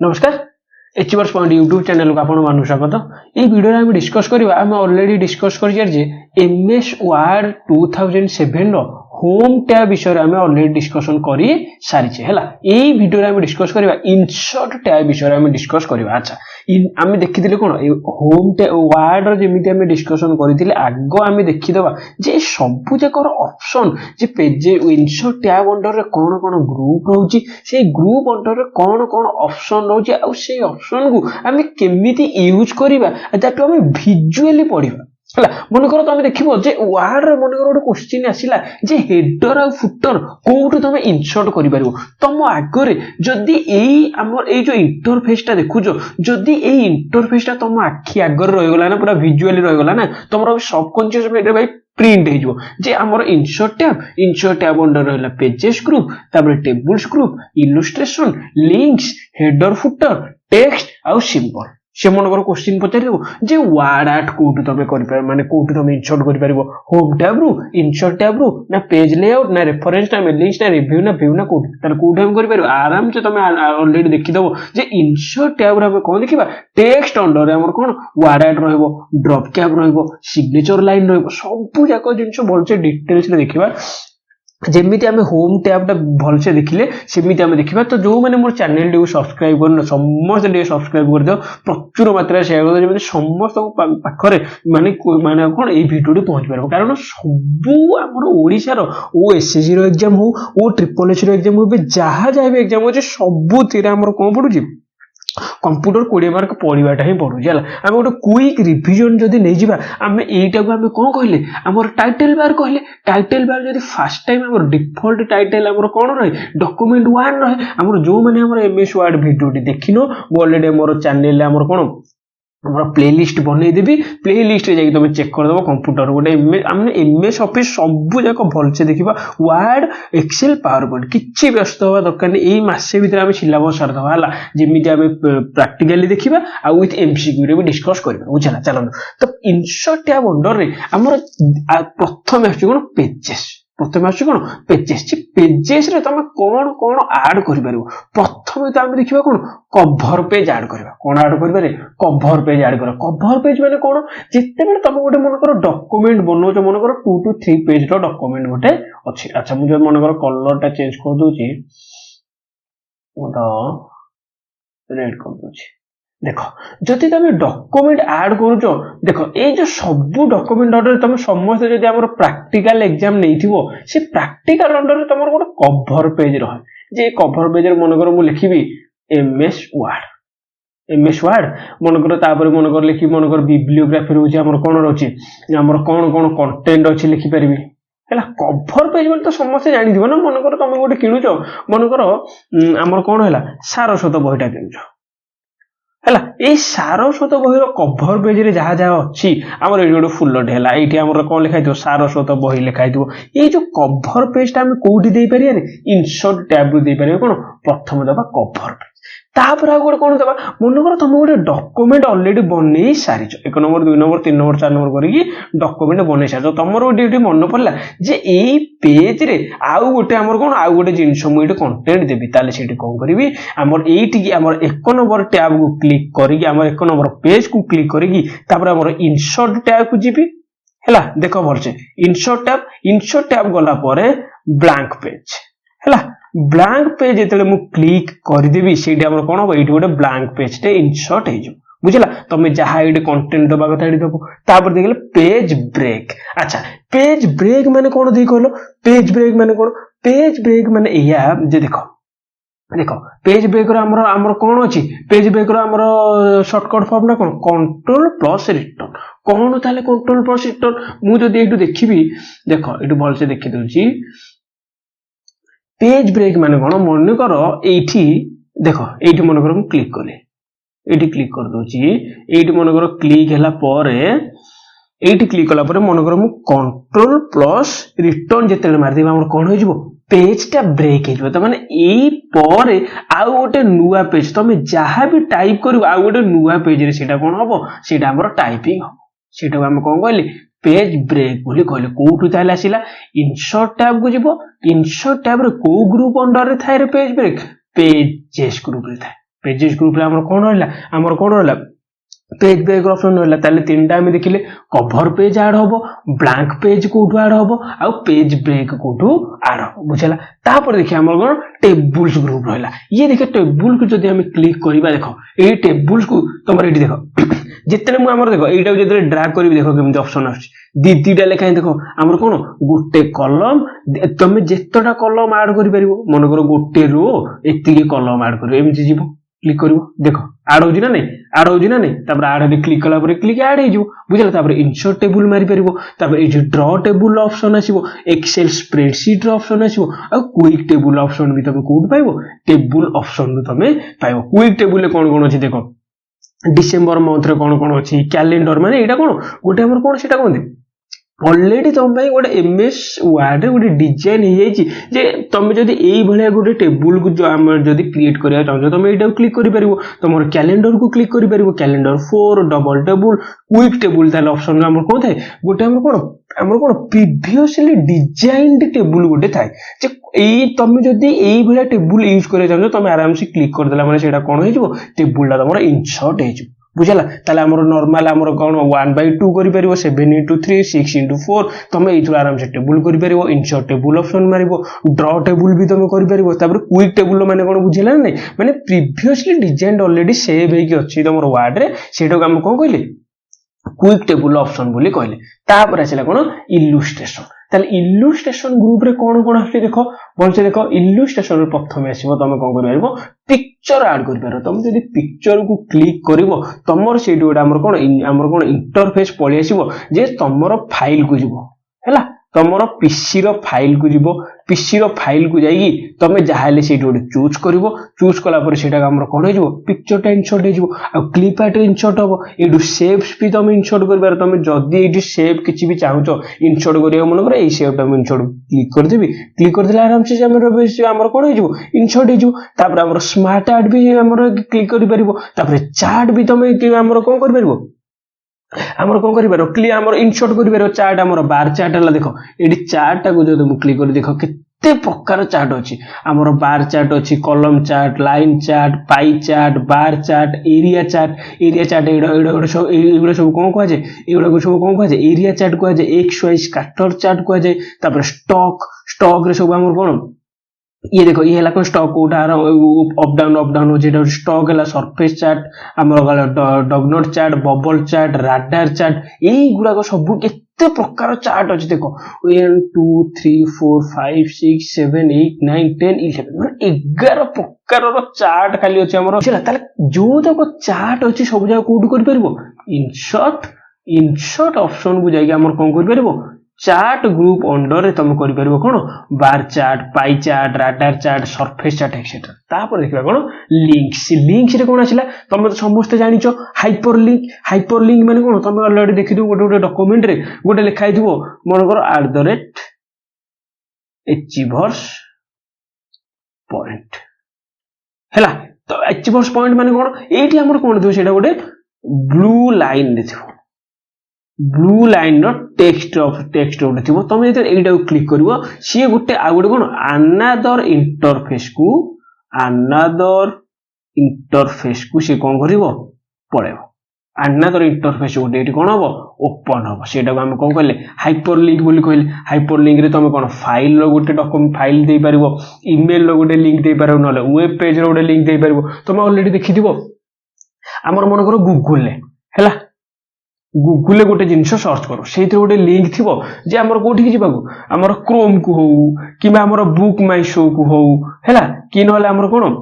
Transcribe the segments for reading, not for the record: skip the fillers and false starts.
नमस्कार एचवर्स point YouTube channel को आपण मानु स्वागत। ये वीडियो रे हम डिस्कस करबा हम ऑलरेडी डिस्कस कर जे एमएस वर्ड 2007 रो होम टैब विषय रे हम ऑलरेडी डिस्कशन करी सारी छे हला। एई वीडियो रे हम डिस्कस करबा इंसर्ट टैब विषय रे हम डिस्कस करबा। अच्छा हम देखिथिले कोन होम टैब वर्ड रो जेमिति हम डिस्कशन करिथिले आगो हम देखिदबा जे सब जकर ऑप्शन जे पेज इंसर्ट टैब अंडर रे कोन कोन ग्रुप रहउची से ग्रुप अंडर रे कोन कोन ऑप्शन रहउची आ से ऑप्शन को हम केमिति यूज करिबा ताकि हम विजुअली पढिबा हला। मन कर तुम देखिबो जे वर्ड रे मन कर गोटे क्वेश्चन आसिला जे हेडर आ फुटर कोउठो तुम इंसर्ट करि परिबो तुम आगरे जदी एई हमर एई जो इंटरफेस ता देखुजो जदी एई इंटरफेस ता तुम आखि आगर रहि गला ना पूरा विजुअली रहि गला ना तुमरो सबकॉन्शियस माइंड रे भाई प्रिंट हे जो जे हमर इंसर्ट टैब अंडर रहला पेजेस ग्रुप तापर tables group illustration links header footer text आ सिंबल से मन कर क्वेश्चन पचारिबो जे वर्ड आर्ट कोउठ तमे करि पार माने कोउठ तमे इंसर्ट करि परिबो होम टैब रु इंसर्ट टैब रु ना पेज लेआउट ना रेफरेंस ना लिंक्स ना रिव्यू ना व्यू ना कोउठ तार कोउठ हम करि परिबो आराम से तमे ऑलरेडी देखि दबो जे इंसर्ट टैब रे हम कोन देखिबा टेक्स्ट अंडर रे हमर कोन वर्ड आर्ट रहइबो ड्रॉप कैप रहइबो सिग्नेचर लाइन रहइबो सब जाको जिंस भल से डिटेल्स रे देखिबा जेमिति आमे होम टैब टा भल से देखिले सेमिति आमे देखिबा। तो जो माने मोर चैनल डी सब्सक्राइब करन समस्त डी सब्सक्राइब कर दियो प्रचुर मात्रा शेयर कर जेमिति समस्त पाखरे माने माने कोन ए वीडियो डी पहुंच परबो कारण सब हमर ओडिसा रो ओ एसएससी रो एग्जाम हो ओ ट्रिपल एच रो एग्जाम हो बे जहा जाबे एग्जाम हो जे सब थिरा हमर कोन पडुची कंप्यूटर 20 मार्क पढ़ाटा ही पड़ू है आम गोटे क्विक रिविजन जदि नहीं जावा आम यहीटा को आम कौन कहले आमर टाइटल बार कहले टाइटल बार जदि फास्ट टाइम आम डिफॉल्ट टाइटल आमर कौन रहे डॉक्यूमेंट 1 रहे आमर जो माने आमर एमएस वर्ड वीडियो देखिनो ऑलरेडी आमर चैनल आमर कौन हमर प्लेलिस्ट बनै देबी प्लेलिस्ट रे जाके तुम चेक कर दबो कंप्यूटर गोटे हमने एमएस ऑफिस सब जाक भल से देखिबा वर्ड एक्सेल पावर पॉइंट किछि व्यस्त होबा दरकार नै एई मासे भीतर हम सिलेबस सार दबा हला जेमिति हम प्रैक्टिकली देखिबा आ विथ एमसीक्यू रे भी डिस्कस करबा बुझला। चलो तो इंसर्ट टैब अंडर रे हमर प्रथम आछि कोन पेजेस प्रथम आछि कोन पेजेस रे तुम कोन कोन ऐड करि परिबो प्रथम तो हम देखिबा कोन कवर पेज ऐड करबा कोन ऐड करबा रे कवर पेज ऐड कर कवर पेज माने कोन जेते बेले तुम गोटे मन कर डॉक्यूमेंट बनौ जो मन कर 2 to 3 पेज रो डॉक्यूमेंट गोटे अछि। अच्छा मु जो मन कर कलर टा चेंज कर दोची ओटा रेड कर दोची देखो जति तुम डॉक्यूमेंट ऐड करूचो देखो ए जो सब डॉक्यूमेंट अंडर तुम समस्त जदि हमर प्रैक्टिकल एग्जाम नैथिबो से प्रैक्टिकल अंडर तुमर गोटे कवर पेज रहे जे कवर पेज रे मन कर मु लिखिबी एमएस वर्ड मन कर तापर मन कर लिखि मन कर बिब्लियोग्राफी रहउची हमर कोन रहउची हमर कोन कोन कंटेंट अछि लिखि परबी हला। कवर पेज बोल तो समस्त जानि दिबो ना मन कर तुम गोटे किनुचो मन कर हमर कोन हला सारस्वत बहिटा किनुचो हला ए सारस्वत बही कवर पेज रे जहा जहा अछि हमर एडी गोटे फुल्लटे हला एठी हमर कोन लिखाइ दियो सारस्वत बही लिखाइ दियो ए जो कवर पेज ता हम कोठी देई परिया रे इंसर्ट टैब रो देई परिया कोन प्रथम दबा कवर पेज तापर आ गोटे कोन दबा मन कर तुम गोटे डॉक्यूमेंट ऑलरेडी बनै सारिचो 1 नंबर 2 नंबर 3 नंबर 4 नंबर करी डॉक्यूमेंट बनै सारिचो तमरो ड्यूटी मन पड़ला जे एई पेज रे आउ गोटे हमर कोन आउ गोटे जिंस मु एठी कंटेंट देबी ताले सेठी कोन करबी हमर एठी की हमर 1 नंबर टैब को क्लिक करी हमर 1 नंबर पेज को क्लिक करी तापर हमर इंसर्ट टैब को जीबी हला। देखो भरसे इंसर्ट टैब गला परे ब्लैंक पेज हला ब्लैंक पेज जेतले मु क्लिक कर देबी सेठी हमर कोन हो एठी गोटे ब्लैंक पेज ते इंसर्ट हे जो बुझला तमे जहा एठी कंटेंट दबा कथा एठी दबो तापर देखले पेज ब्रेक। अच्छा पेज ब्रेक माने कोन देई कहलो पेज ब्रेक माने एया जे देखो पेज ब्रेक रो हमर कोन अछि पेज ब्रेक रो हमर शॉर्टकट फॉर्म ना कोन कंट्रोल प्लस रिटर्न कोन ताले कंट्रोल प्लस रिटर्न मु जदी एठु देखिबी देखो एठु भल से देखि दउची पेज ब्रेक माने कोन मन करो एठी देखो एठी मन करो मु क्लिक करले एठी क्लिक कर दोची एठी मन करो क्लिक हैला परे एठी क्लिक कला परे मन करो मु कंट्रोल प्लस रिटर्न जेतेले मार देबा हमर कोन हो जिवो पेज टा ब्रेक हेजो त माने एई परे आउ गोटे नुवा पेज तमे जहा भी टाइप करिवो आउ गोटे नुवा पेज रे सेटा कोन हबो सेटा हमर टाइपिंग हबो सेटा हम कोन कहले पेज ब्रेक बोली कहले कोठु ताले आसिला इंसर्ट टैब को जिवो इंसर्ट टैब रे को ग्रुप अंडर रे थाए रे पेज ब्रेक पेजेस ग्रुप रे थाए पेजेस ग्रुप आमर कौन रहा पेज ब्रेक ऑप्शन रहा ताले तीनटा आम देखिले कवर पेज ऐड हम ब्लैंक पेज कोठू ऐड हम आ पेज ब्रेक कोठू ऐड हम बुझला तापर देखिए आमर कौन टेबुल्स ग्रुप रहा ये देखिए टेबुल को जब आम क्लिक करवा देख ये टेबुल्स को तुम ये देख जिते मुझे देख यहाँ जो ड्राग करी देख केमी ऑप्शन आईटा लेखाएं देख आमर कौन गोटे कलम तुम जितेटा कलम आड कर मनकर गोटे रो एति कलम आड कर एमती जीव क्लिक कर देख आड हो ना नहीं आड क्लिक कला क्लिक आड हो बुझला इनसर्ट टेबुल मारी पार ये ड्र टेबुल ऑप्शन आसो एक्सेल स्प्रेडशीट ऑप्शन आसो क्विक टेबुल ऑप्शन भी तुम कौट पाइब टेबुल ऑप्शन तुम पाइब क्विक टेबुल कौन कौन अच्छी देख डिसेम्बर मंथ कौन कौन अच्छी कैलेंडर माने यहाँ कौन गोटे आम कौन से कहते ऑलरेडी तुम गोटे एमएस वर्ड रे गोटे डिजाइन हो जे तुम जब यही गोटे टेबुल को जो आम जब क्रिएट करा चाहो तुम यहाँ क्लिक कर तुम कैलेंडर को क्लिक कर calendar 4 double table quick table ताले ऑप्शन आम कौन थाए गोटे आम कौन प्रीवियसली डिजाइंड टेबुल गोटे थाए जे तुम जब यही टेबुल यूज करा चाहो तुम आराम से क्लिक करदेला मैंने कौन हो टेबुल तुम इनसर्ट हो बुझला ताले हमर नॉर्मल हमर कौन 1/2 करि परिबो 7/3 6/4 तुम ये आराम से टेबुल करि परिबो इनसर्ट टेबुल ऑप्शन मारिबो ड्रॉ टेबुल भी तुम करि परिबो तापर क्विक टेबुल माने कोन बुझिला नै माने प्रीवियसली डिजाइन ऑलरेडी सेव हेकि अछि तमर वर्ड रे सेटो हम कोन कहले क्विक टेबुल ऑप्शन बोली कहले तापर आछला कोन इल्लुस्ट्रेशन ताले इल्लुस्ट्रेशन ग्रुप रे कोन कोन आछि देखो भलसे देखो इल्लुस्ट्रेशन रे प्रथम आसीबो तुम कोन करि परिबो पिक्चर ऐड कर पारो तुम जदि पिक्चर को क्लिक करिवो तमर सेठी गोटे हमर कोन इंटरफेस पळि आसीबो जे तमर फाइल को जिवो हैला तमर पीसी रो फाइल को जिवो पीसी रो फाइल को जाई तमे जाहाले सेठी गोटे चूज कला पर सेटा हमर कोन हो जिवो पिक्चर टा इंसर्ट हो जिवो आ क्लिप आर्ट इंसर्ट हो एडु शेप्स भी तुम इंसर्ट कर पारो तुम जदि एडी शेप किछि भी चाहूचो इंसर्ट करियो मन कर एई शेप टा इंसर्ट क्लिक कर देबी क्लिक कर देला आराम से हमर कोन हो जिवो इंसर्ट हो जिवो तापर हमर स्मार्ट आर्ट भी हमर क्लिक करि परिबो तापर चार्ट भी तुम हमर कोन कर परिबो आमर कौन कर क्लिक आमर इनसर्ट कर चार्ट आमर बार चार्ट है देखो ये चार्ट टाक जो तुम क्लिक कर देख केते प्रकार चार्ट अच्छी आमर बार चार्ट अच्छी column chart line chart pie chart bar chart area chart एगुड़ा सब कौन कह जाए एगुड़ा सब कौन कह जाए एरिया चार्ट कह जाए एक्स वाई स्कैटर चार्ट कह जाए स्टॉक रे सब आमर कौन ये देखो ये है स्टॉक कोटा अप डाउन हो जेटा स्टॉक है सरफेस चार्ट आमर गला doughnut chart bubble chart radar chart यही गुड़ाक सब केते प्रकार चार्ट अच्छे देखो 1 2 3 4 5 6 7 8 9 10 11 माने 11 प्रकार चार्ट खाली अच्छे आमर ताले जो तक चार्ट अच्छे सब जगह कोड कर परबो इंसर्ट ऑप्शन को जाई आमर कोन कर परबो चार्ट ग्रुप अंडर रे तुम करि परबो कोन bar chart pie chart radar chart surface chart etcetera तापर देखबा कोन लिंक्स रे कोन आछिला तुम तो समस्त जानिचो हाइपरलिंक माने कोन तुम ऑलरेडी देखिदो गोटे डॉक्यूमेंट रे गोटे लिखाइ दिबो मन करो @achievers point हैला तो achievers point माने कोन एठी हमर कोन दियो सेटा गोटे ब्लू लाइन दिथो ब्लू लाइन टेक्स्ट गोटे थी तुम जो यहीटा क्लिक कर सी गोटे आ गोटे कौन अनादर इंटरफेस को सी कौन कर पड़ेब अनादर इंटरफेस गोटे ये कौन हम ओपन हम सेटा को आम कौन कहले हाइपरलिंक बोली कहले हाइपरलिंक रे तुम कौन फाइल गोटे डॉक्यूमेंट फाइल दे पारिबो ईमेल गोटे लिंक दे पारिबो नले वेब पेज रो गोटे लिंक दे पारिबो तुम ऑलरेडी देखिथिबो हमर मन करो गूगल ले हैला गूगल गोटे जिनस सर्च कर से गोटे लिंक थी जे आमर कोठी जावाक आमर क्रोम को हो कि आमर बुक माई शो को हो हैला कि नहले आमर कोन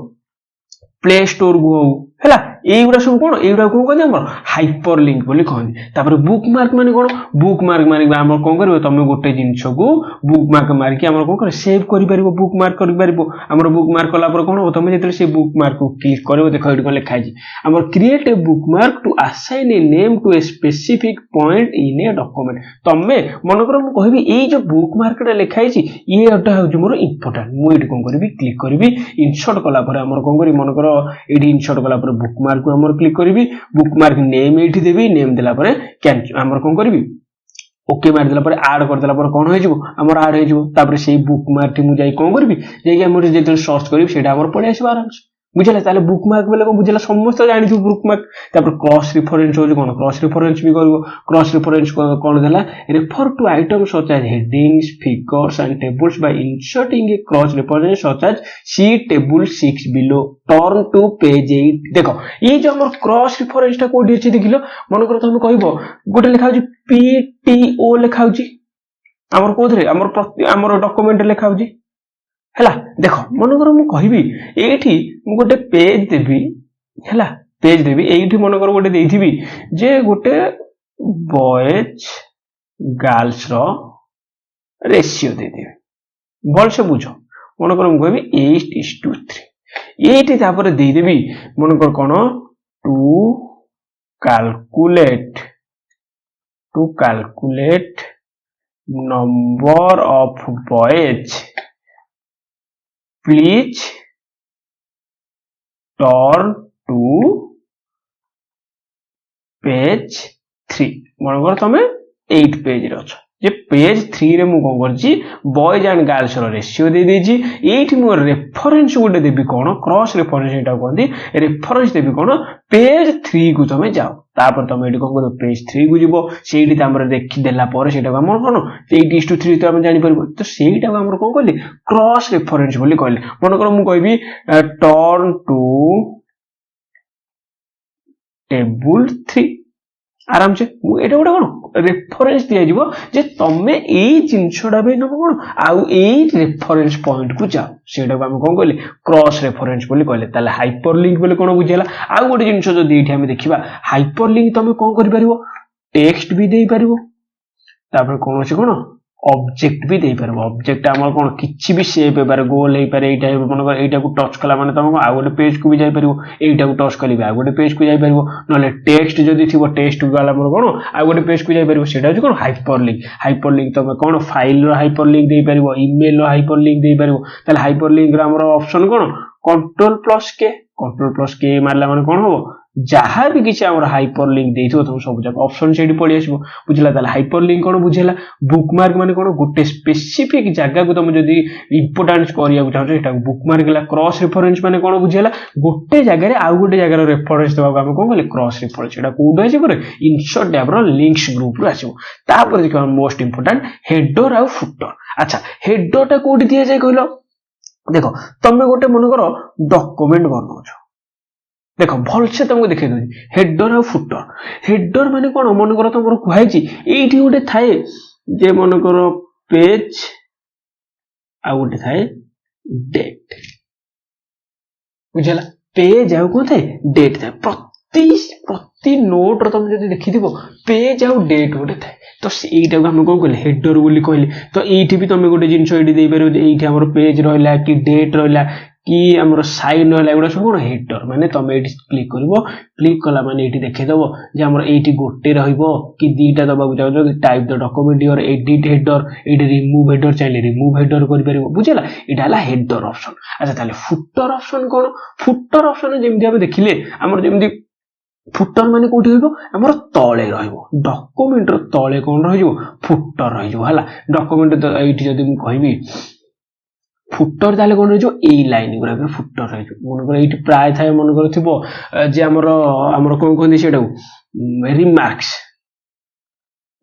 प्ले स्टोर को हो हैला एगुड़ा सब कौन एगुड़ा कौन कहते हैं हाइपर लिंक बोली कहते तापर बुक मार्क माने कौन बुक मार्क माने आमर कौन करिवो तमे गोटे जिंस को बुक मार्क मार्क आमर कौन कर सेव करि परिबो बुक मार्क करि परिबो आमर बुक मार्क कला पर कौन हो तमे जेतले से बुक मार्क को क्लिक करबो देखो एठी कोन लिखा छि आमर create a bookmark to assign a name to a specific point in a document तमे मन कर मु कहबी ए जो बुक मार्क रे लिखा छि ये अटा हो मोर इंपोर्टेंट मु एठी कोन करबी क्लिक करबी इंसर्ट कला पर आमर कोन करी मन कर एठी इंसर्ट कला पर बुक मार्क को आमर क्लिक करी बुक मार्क नेम एठी देबी नेम देला पर कैंसिल आमर कोन करबी ओके मार देला पर ऐड कर देला पर कोन होय जिवो आमर ऐड होय जिवो तापर सेही बुक मार्क मु जाई कोन करबी जेकी आमर जेते सर्च करबी सेटा आमर पडे आसी आराम से बुझला ताले बुकमार्क बेले कौन बुझला समस्त जानी थु बुकमार्क तापर क्रॉस रेफरेंस हो कोन क्रॉस रेफरेंस भी करबो क्रॉस रेफरेंस कोन देला refer to items such as headings figures and tables by inserting a cross reference such as see table 6 below turn to page 8 देखो ये जो हमर क्रॉस रेफरेंस ता कोडी अछि देखिलो मन कर तुम कहबो गोटे लिखा होची पीटीओ लिखा होची हमर कोथरे हमर डॉक्यूमेंट लिखा होची हैला देखो मन कर मु कहबी एठी मु गोटे पेज देबी हैला पेज देबी एठी मन कर गोटे देइथिबी जे गोटे बॉयज गर्ल्स रो रेशियो दे देबी बोल से बुझो मन कर मु कहबी 8:3 एठी तापर दे देबी मन कर कोन to calculate number of boys please turn to page 3 मनकर तमे 8 पेज रे अछ जे पेज 3 रे मु कोन करछि बॉयज एंड गर्ल्स रो रेशियो दे देछि एठी मु रेफरेंस गोटे देबी कोन क्रॉस रेफरेंस एटा कोंदी रेफरेंस देबी कोन पेज 3 को तमे जाओ तापर तमे एठी कोन करो पेज 3 को जिवो सेठी तामरे देखि देला पर सेटा हमर कोन 8:3 तो हम जानि परबो तो सेटा हमर कोन कहले क्रॉस रेफरेंस बोली कहले मन कर मु कहबी टर्न टू टेबल 3 आराम से एटा गोटे कोन रेफरेंस दिया जिवो जे तमे एई जिंसडा बे न कोन आउ एई रेफरेंस पॉइंट को जाओ सेटा हम कोन कहले क्रॉस रेफरेंस बोली कहले ताले हाइपरलिंक बोले कोन बुझिला आउ गोटे जिंस जदी एठी हम देखिबा हाइपरलिंक तमे कोन करि परिबो टेक्स्ट भी देई परिबो तापर कोन अछि कोन ऑब्जेक्ट भी देई परबो ऑब्जेक्ट हमर कोन किछि भी शेप हेबार गोल हेई पारे एटा मन कर एटा को टच कला माने तम आ गोटे पेज को भी जाई परिबो एटा को टच कलिबा आ गोटे पेज को जाई परिबो नले टेक्स्ट जदी थिबो टेक्स्ट वाला हमर कोन आ गोटे पेज को जाई परिबो सेटा कोन हाइपरलिंक तम कोन फाइल रो हाइपरलिंक देई परिबो ईमेल रो हाइपरलिंक देई परिबो तले हाइपरलिंक रो हमर ऑप्शन कोन कंट्रोल प्लस के मारला माने कोन हो जहाँ भी किसी आम हाइपरलिंक देइथो तुम सब जगह ऑप्शन सेठी पड़ी आसबो बुझला ताले हाइपरलिंक कोन बुझेला बुकमार्क माने कोन गोटे स्पेसिफिक जगह को तुम जदी इंपोर्टेंस करिया चाहो एटा बुकमार्क ला क्रॉस रेफरेंस माने कोन बुझेला गोटे जगह रे आ गोटे जगह रो रेफरेंस देबा हम कोन कहले क्रॉस रेफरेंस एटा कोड आसी पर इंसर्ट टैब रो लिंक्स ग्रुप रो आसीबो तापर देखो मोस्ट इंपोर्टेंट हेडर आ फुटर अच्छा हेडर टा कोडी दिया जाय कहलो देखो तमे गोटे मन करो डॉक्यूमेंट बनाउछो देखो भल से तुमको देखे दो हेडर और हेडर माने कोन मन कर तुम कहै छी एठी गोटे थाए जे मन कर पेज आ गोटे थाए डेट बुझला पेज आ कोन थाए डेट थाए प्रति नोट रो तुम जदी देखिथिबो पेज आ डेट गोटे थाए तो एटा को हम कोन कहले हेडर बोली कहले तो एठी भी तुम गोटे जिंस एठी देई परबो एठी हमर पेज रहला कि डेट रहला कि हमर साइन रहला एगुडा सब कोन हेडर माने तुम एठी क्लिक करबो क्लिक कला माने एठी देखे देबो जे हमर एठी गोटे रहइबो कि दीटा दबा बुझाउ जो type the document your edit header एठी रिमूव हेडर चाहिले रिमूव हेडर करि परबो बुझला एटा हला हेडर ऑप्शन अच्छा ताले फुटर ऑप्शन कोन फुटर ऑप्शन जेमि हम देखिले हमर जेमि फुटर माने कोठी होइबो हमर तळे रहइबो डॉक्यूमेंट रो तळे कोन रहइबो फुटर रहइबो हला डॉक्यूमेंट तो एठी जदी मु कहबी फुटर ताले कोन रहइबो ए लाइन गुरा के फुटर रहइबो मन कर एठी प्राय थाय मन कर थिबो जे हमर कोन कोन सेटा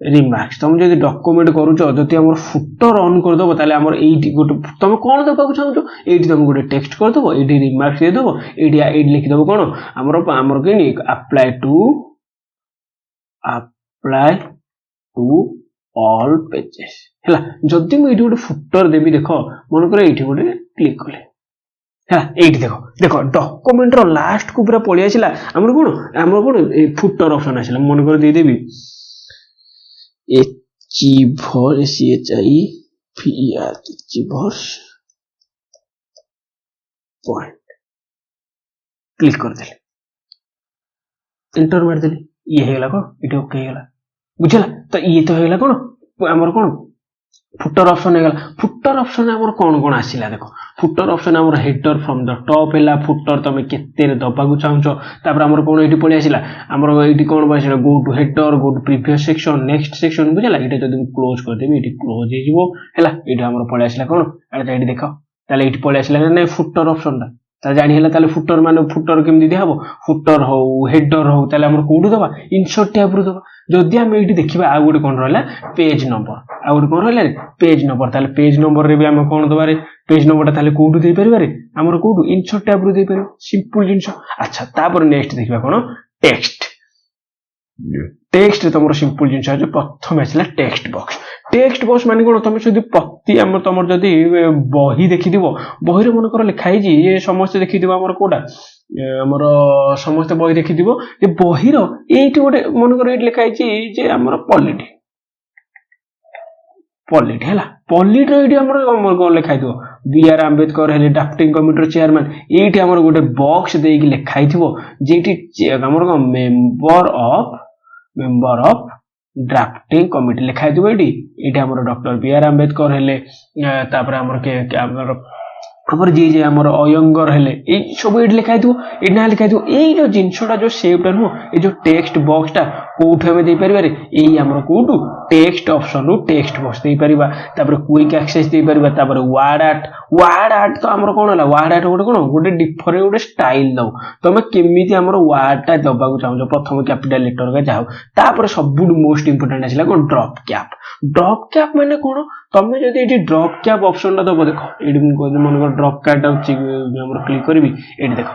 रिमार्क्स तुम जदि डॉक्यूमेंट करूछो जदि हमर फुटर ऑन कर दबो ताले हमर एठी गोटे तुम कोन देबा को चाहछो एठी तुम गोटे टेक्स्ट कर दबो एठी रिमार्क्स दे दबो एठी लिख दबो कोन हमर केनी अप्लाई टू ऑल पेजेस हला जदि मु एठी गोटे फुटर देबी देखो मन कर एठी गोटे क्लिक करले हला एठी देखो डॉक्यूमेंट रो लास्ट को पूरा पळि आसिला हमर कोन फुटर ऑप्शन आसिला मन कर दे देबी achievers पॉइंट क्लिक कर देले एंटर मार देले ये हेला कोन इटे ओके हेला बुझला तो ये तो हेला कोन हमर कोन फुटर ऑप्शन हेला फुटर ऑप्शन हमर कोन आसिला देखो फुटर ऑप्शन हमर हेडर फ्रॉम द टॉप हेला फुटर तमे केते रे दबा को चाहछो तापर हमर कोन एठी पळि आसिला हमर एठी कोन बासिला go to header go to previous section next section बुझला एटा जदी क्लोज कर देबी एठी क्लोज हे जिवो हेला एठी हमर पळि आसिला कोन एटा एठी देखो ताले एठी पळि आसिला नै फुटर ऑप्शन दा ताले जानि हैला ताले फुटर केमि दिया हबो फुटर हो हेडर हो ताले हमर कोडु दबा इंसर्ट टैब रु दबा जदि हम एठी देखिबा आ गुड कोन रहला पेज नंबर आ गुड कोन रहला पेज नंबर ताले पेज नंबर रे भी हम कोन दबा रे पेज नंबर ताले कोडु दे परिबा रे हमर कोडु इंसर्ट टैब रु दे परिबा सिंपल जिंस अच्छा तापर नेक्स्ट देखिबा कोन टेक्स्ट टेक्स्ट तुम सिंपल जिन प्रथम आसला टेक्स्ट बॉक्स माने कोन तुम जदि प्रति हम तुम जदि बही देखि बही रे मन कर लिखाई ये समस्त देखि हमर कोडा हमर समस्त बही देखि ये बही रो एठी गोटे मन कर एठी लिखाई जे हमर पॉलिटी हैला पॉलिटी रो एठी हमर कोन लिखाई दिबो बी.आर. आंबेडकर हेले ड्राफ्टिंग कमिटी चेयरमैन एठी हमर गोटे बॉक्स देकी लिखाई थिबो जेठी हमर मेंबर ऑफ ड्राफ्टिंग कमिटी लिखाई दिबो एठी हमर डॉक्टर बी.आर. आंबेडकर हेले तापर हमर जे हमर अयंगर हेले ए सब एठी लिखाई दिबो ए ना लिखाई दिबो ए जो जिंसटा जो सेवटा नु ए जो टेक्स्ट बॉक्स टा कोठ हमें दे परिबारे ए हमर कोठु टेक्स्ट ऑप्शन रु टेक्स्ट बॉक्स दे परिबा तापर क्विक एक्सेस दे परिबा तापर वर्ड आर्ट तो हमर कोन होला वर्ड आर्ट गोटे डिफरेंट गोटे स्टाइल दो तमे केमिति हमर वर्ड टा दबाकू चाहो प्रथम कैपिटल लेटर का जाओ तापर सबुड मोस्ट इंपोर्टेंट आसिला कोन ड्रॉप कैप माने कोन तमे जदि एठी ड्रॉप कैप ऑप्शन टा दबो देखो एठी मन ड्रॉप कैप हमर क्लिक करबी एठी देखो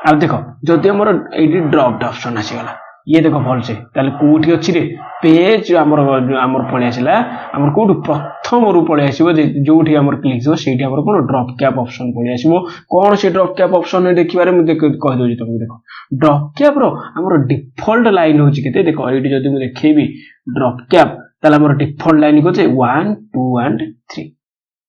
अब देखो जदि हमर एठी ड्रॉप ऑप्शन आसीगला ये देखो भल से ताले कोठी अछि रे पेज हमर पळे आसिला हमर कोठु प्रथम रु पळे आसीबो जोठी हमर क्लिक जो सेठी हमर कोन ड्रॉप कैप ऑप्शन पळे आसीबो कोन से ड्रॉप कैप ऑप्शन ने देखिबारे मु कह दोजी तुमको देखो ड्रॉप कैप रो हमर डिफॉल्ट लाइन होची केते देखो एठी जदि मु देखैबी ड्रॉप कैप ताले हमर डिफॉल्ट लाइन कोते 1 2 एंड 3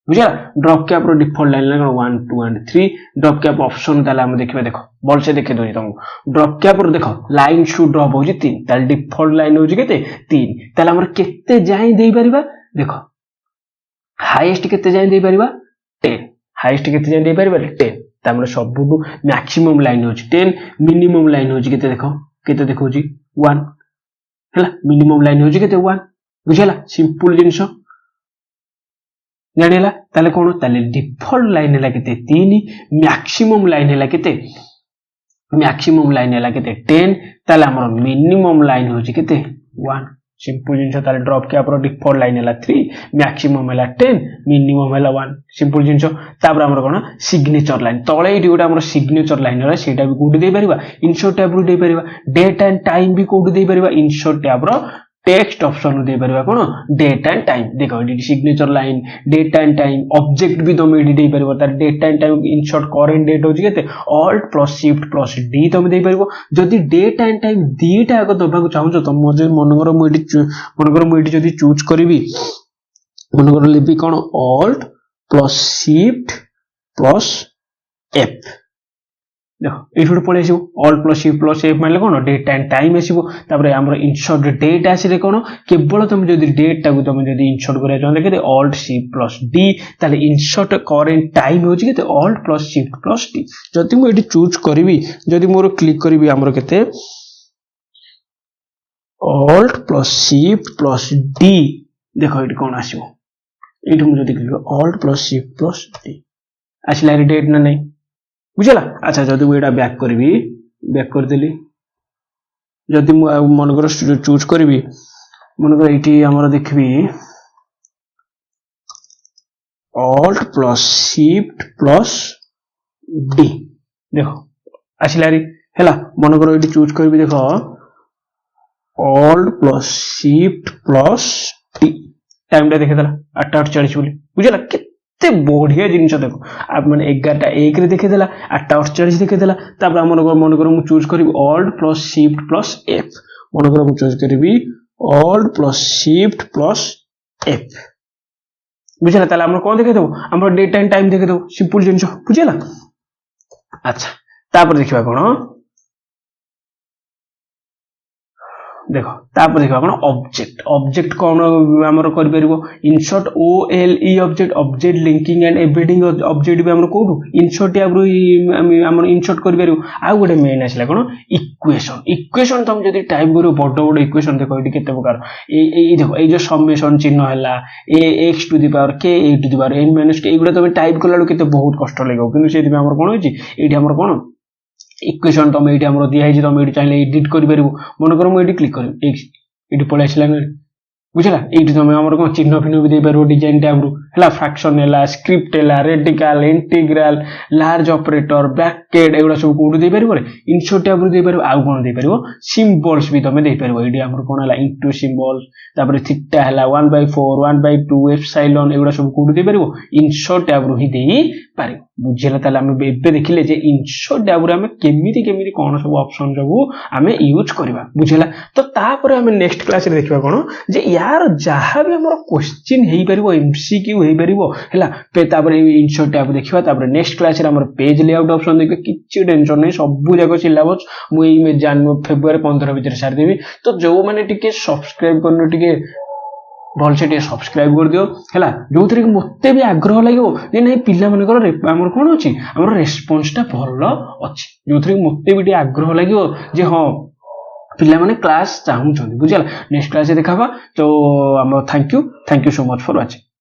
बुझा ड्रॉप कैप रो डिफॉल्ट लाइन लगा 1 2 एंड 3 ड्रॉप कैप ऑप्शन ताले हम देखिबे देखो बोल से देखे दोजी तुमको ड्रॉप कैप रो देखो लाइन शू ड्रॉप होजी 3 ताले डिफॉल्ट लाइन होजी केते 3 ताले हमर केते जाई देई परिबा देखो हाईएस्ट केते जाई देई परिबा 10 हाईएस्ट केते जाई देई परिबा 10 तामरे सबुटु मैक्सिमम लाइन होजी 10 मिनिमम लाइन होजी केते देखो केते देखोजी 1 हला मिनिमम लाइन होजी केते 1 बुझला सिंपल जिंस जानिला ताले कोन ताले डिफॉल्ट लाइन हला केते 3 मैक्सिमम लाइन हला केते 10 ताले हमर मिनिमम लाइन होची केते 1 सिंपल जिंस ताले ड्रॉप कैप रो डिफॉल्ट लाइन हला 3 मैक्सिमम हला 10 मिनिमम हला 1 सिंपल जिंस तापर हमर कोन सिग्नेचर लाइन तळे एठी गोटा हमर सिग्नेचर लाइन हला सेटा भी कोड दे परिबा इंसर्ट टैब रो दे परिबा डेट एंड टाइम भी कोड दे परिबा इंसर्ट टैब रो टेक्स्ट ऑप्शन दे परिबा कोन डेट एंड टाइम देखो एडी signature line date and time object भी तुम एडी दे परिबा तार date and time insert current date होची केते alt plus shift plus D तुम दे परिबो जदी डेट एंड टाइम दीटा आगो दबा को चाहू तुम जे मनगर मु एडी जदी चूज करबी मनगर लिपि कोन alt plus shift plus F देखो ये पड़े आसो alt plus shift plus F मानले कोन डेट एंड टाइम आसो तापर हमर इंसर्ट डेट आसीले कोन केवल तुम जदी डेट टाकू तुम जदी इंसर्ट करिया चाहते केते ऑल्ट शिफ्ट प्लस डी ताले इंसर्ट करेंट टाइम होची केते alt plus shift plus D जदी मु एडी चूज करबी जदी मोर क्लिक करबी हमर केते alt plus shift plus D देखो एडी कोन आसीबो एठी मु जदी click alt plus shift plus D आसीला डेट ना नहीं बुझला अच्छा जदि मुझे बैक करी बैक करदेली जदि मनकर चूज करी मनकर ये आमर देखबी alt plus shift plus D देखो आसला है मनकर ये चूज करी देखो alt plus shift plus D time टा देखेदेला 8:48 बोली बुझला केते बढ़िया जिनिस देखो आप माने 11:01 रे देखेदेला 8:48 देखेदेला तापर मनकर मु चूज करी alt plus shift plus F मनकर मु चूज करी alt plus shift plus F बुझला ताला हमर कोन देखे देबो हमर डेट एंड टाइम देखे देबो सिंपल जिनिस बुझला अच्छा तापर देखिबा कोन देख तापर देखा कौन ऑब्जेक्ट ऑब्जेक्ट कौन आमर कर insert OLE object object linking and embedding object भी आमर कोठू इनसर्ट टैब आम इनसर्ट कर आउ गोटे मेन आसला कौन इक्वेशन इक्वेशन तुम जब टाइप कर बड़ बड़ इक्वेशन देख ये केते प्रकार देखो ये जो समेशन चिन्ह है x to the power k a to the power n minus k एगुड़ा तुम टाइप कला केते बहुत कष्ट लगे कि से कौन होती ये कौन इक्वेशन तुम ये दिखाई तुम ये चाहिए एडिट कर मन कर मुझे क्लिक कर पलि आसला बुझला ये तुम आम कौन चिन्ह फिन्ह भी देपर डिजाइन टैब रू फ्रैक्शन है स्क्रिप्ट है radical integral large operator bracket एगुड़ा सब कौटू दे पार इनसर्ट टैब रू दे पार आउ कौन दे पार सिंबल्स भी तुम दे पार ये कौन है इंटू सिंबल्स तापर थीटा है 1/4 1/2 एप्सिलॉन एगुड़ा सब कौटू दे पार इनसर्ट टैब रू ही दे पार बुझेगा ताले आम देखिले जे इनसर्ट टैब रू केमिति केमिति कौन सब ऑप्शन सब आम यूज करवा बुझेगा तो तापर आम नेक्स्ट क्लास रे देखा कौन जे यार जहाँ भी आम क्वेश्चन हो पार MCQ हो पार इनसर्ट टैब देखा तापर नेक्स्ट क्लास रे आमर पेज लेआउट ऑप्शन देखिए किसी टेंशन नहीं सब जाक सिलेबस मुझे फेब्रुआरी 15 भितर सारिदेवी तो जो मैंने टिके सब्सक्राइब करने टिके भलसे टे सब्सक्राइब कर दियो है जो थी मत भी आग्रह लगे ना पिला मानकर आमर कौन अच्छी आम रेस्पन्सटा भल अच्छी जो थी मत भी आग्रह लगे जे हाँ पिला माने क्लास चाहूँ बुझला नेक्स्ट क्लास देखा तो thank you so much for watching.